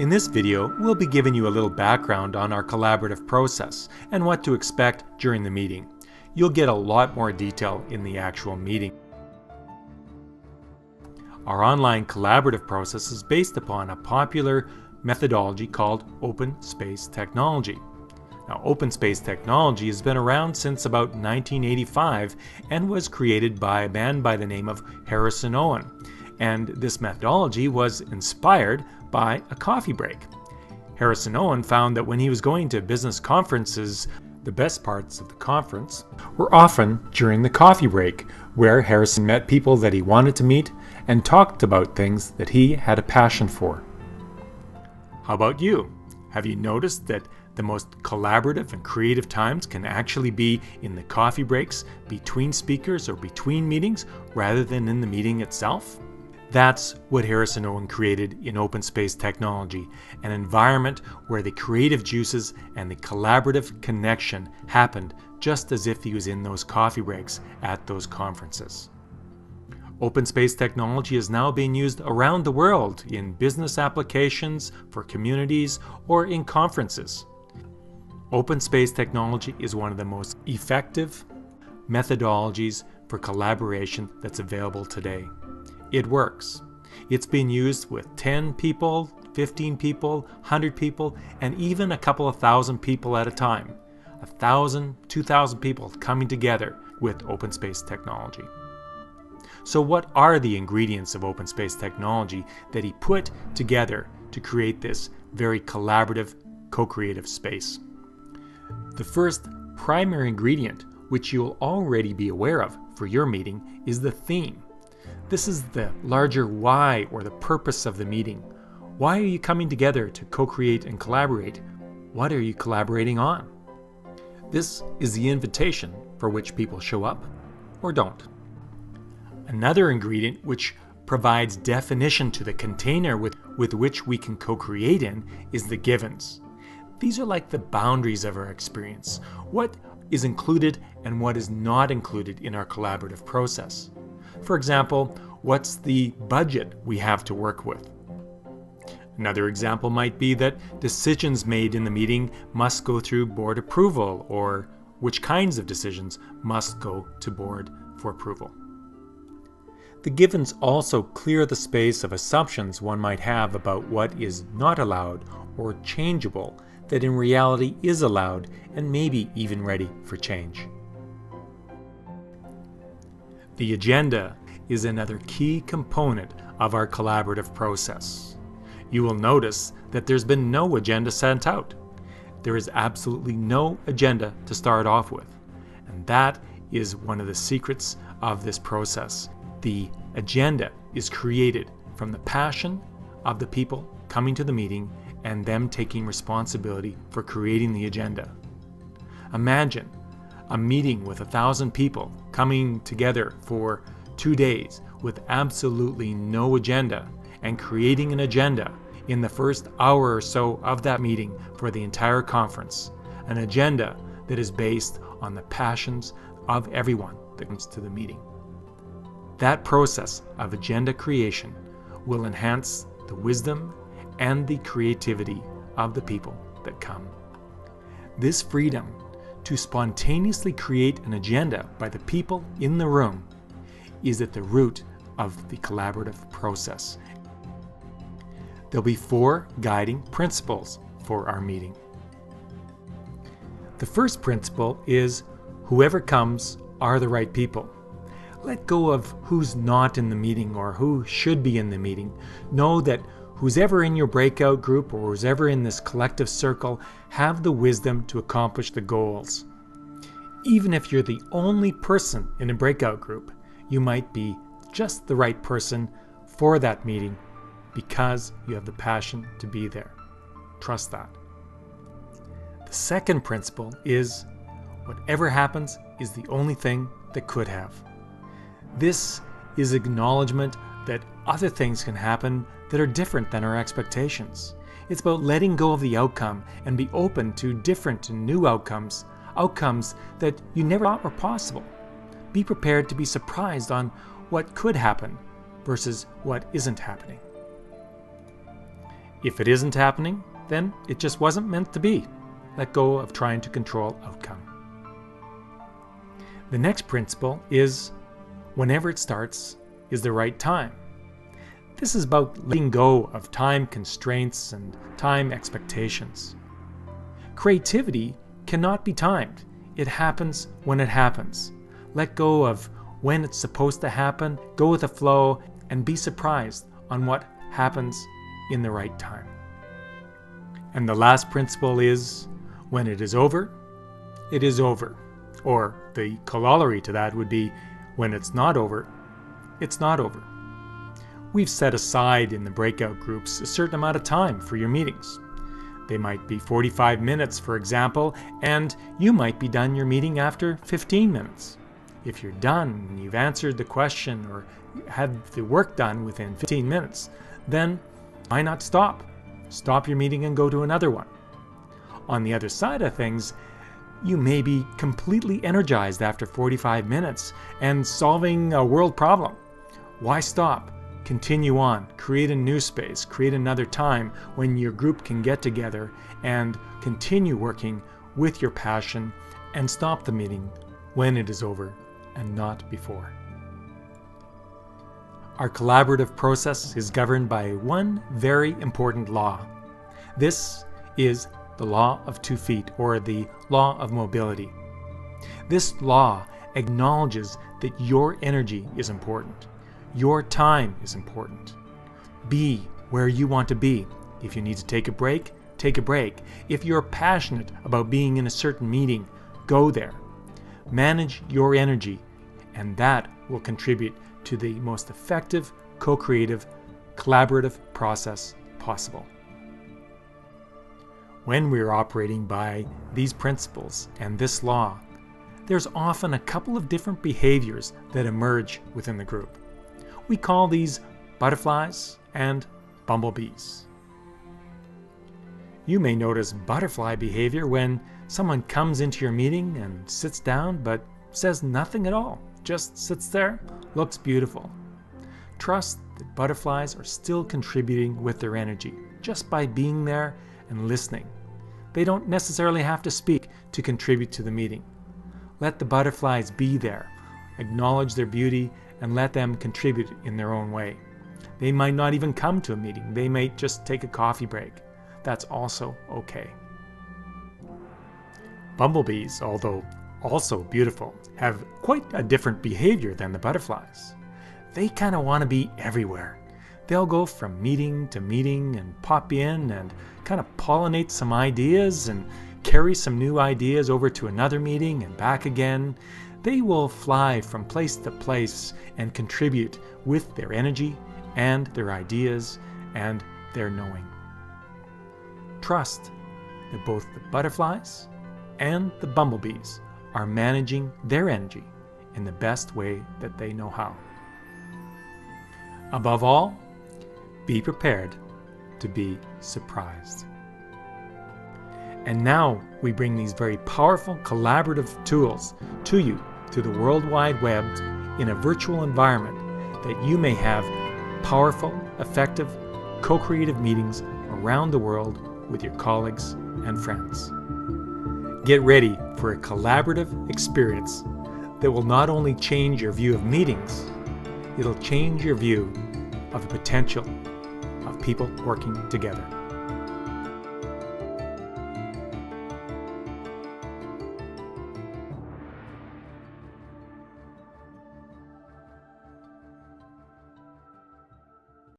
In this video, we'll be giving you a little background on our collaborative process and what to expect during the meeting. You'll get a lot more detail in the actual meeting. Our online collaborative process is based upon a popular methodology called open space technology. Now, open space technology has been around since about 1985 and was created by a man by the name of Harrison Owen. And this methodology was inspired by a coffee break. Harrison Owen found that when he was going to business conferences, the best parts of the conference were often during the coffee break, where Harrison met people that he wanted to meet and talked about things that he had a passion for. How about you? Have you noticed that the most collaborative and creative times can actually be in the coffee breaks, between speakers, or between meetings, rather than in the meeting itself? That's what Harrison Owen created in open space technology, an environment where the creative juices and the collaborative connection happened just as if he was in those coffee breaks at those conferences. Open space technology is now being used around the world in business applications, for communities, or in conferences. Open space technology is one of the most effective methodologies for collaboration that's available today. It works. It's been used with 10 people, 15 people, 100 people, and even a couple of thousand people at a time. 1,000, 2,000 people coming together with open space technology. So what are the ingredients of open space technology that he put together to create this very collaborative, co-creative space? The first primary ingredient, which you'll already be aware of for your meeting, is the theme. This is the larger why or the purpose of the meeting. Why are you coming together to co-create and collaborate? What are you collaborating on? This is the invitation for which people show up or don't. Another ingredient which provides definition to the container with which we can co-create in is the givens. These are like the boundaries of our experience. What is included and what is not included in our collaborative process. For example, what's the budget we have to work with? Another example might be that decisions made in the meeting must go through board approval, or which kinds of decisions must go to board for approval. The givens also clear the space of assumptions one might have about what is not allowed or changeable that in reality is allowed and maybe even ready for change. The agenda is another key component of our collaborative process. You will notice that there's been no agenda sent out. There is absolutely no agenda to start off with. And that is one of the secrets of this process. The agenda is created from the passion of the people coming to the meeting and them taking responsibility for creating the agenda. Imagine a meeting with 1,000 people coming together for 2 days with absolutely no agenda and creating an agenda in the first hour or so of that meeting for the entire conference. An agenda that is based on the passions of everyone that comes to the meeting. That process of agenda creation will enhance the wisdom and the creativity of the people that come. This freedom to spontaneously create an agenda by the people in the room is at the root of the collaborative process. There'll be 4 guiding principles for our meeting. The first principle is whoever comes are the right people. Let go of who's not in the meeting or who should be in the meeting. Know that who's ever in your breakout group or who's ever in this collective circle have the wisdom to accomplish the goals. Even if you're the only person in a breakout group, you might be just the right person for that meeting because you have the passion to be there. Trust that. The second principle is whatever happens is the only thing that could have. This is acknowledgement that other things can happen that are different than our expectations. It's about letting go of the outcome and be open to different and new outcomes that you never thought were possible. Be prepared to be surprised on what could happen versus what isn't happening. If it isn't happening, then it just wasn't meant to be. Let go of trying to control outcome. The next principle is whenever it starts is the right time. This is about letting go of time constraints and time expectations. Creativity cannot be timed. It happens when it happens. Let go of when it's supposed to happen, go with the flow, and be surprised on what happens in the right time. And the last principle is, when it is over, it is over. Or the corollary to that would be, when it's not over, it's not over. We've set aside in the breakout groups a certain amount of time for your meetings. They might be 45 minutes, for example, and you might be done your meeting after 15 minutes. If you're done and you've answered the question or had the work done within 15 minutes, then why not stop? Stop your meeting and go to another one. On the other side of things, you may be completely energized after 45 minutes and solving a world problem. Why stop? Continue on, create a new space, create another time when your group can get together and continue working with your passion, and stop the meeting when it is over and not before. Our collaborative process is governed by one very important law. This is the law of 2 feet, or the law of mobility. This law acknowledges that your energy is important. Your time is important. Be where you want to be. If you need to take a break, take a break. If you're passionate about being in a certain meeting, go there. Manage your energy, and that will contribute to the most effective, co-creative, collaborative process possible. When we're operating by these principles and this law, there's often a couple of different behaviors that emerge within the group. We call these butterflies and bumblebees. You may notice butterfly behavior when someone comes into your meeting and sits down but says nothing at all, just sits there, looks beautiful. Trust that butterflies are still contributing with their energy just by being there and listening. They don't necessarily have to speak to contribute to the meeting. Let the butterflies be there, acknowledge their beauty, and let them contribute in their own way. They might not even come to a meeting. They may just take a coffee break. That's also okay. Bumblebees, although also beautiful, have quite a different behavior than the butterflies. They kind of want to be everywhere. They'll go from meeting to meeting and pop in and kind of pollinate some ideas and carry some new ideas over to another meeting and back again. They will fly from place to place and contribute with their energy and their ideas and their knowing. Trust that both the butterflies and the bumblebees are managing their energy in the best way that they know how. Above all, be prepared to be surprised. And now we bring these very powerful collaborative tools to you through the World Wide Web in a virtual environment that you may have powerful, effective, co-creative meetings around the world with your colleagues and friends. Get ready for a collaborative experience that will not only change your view of meetings, it'll change your view of the potential of people working together.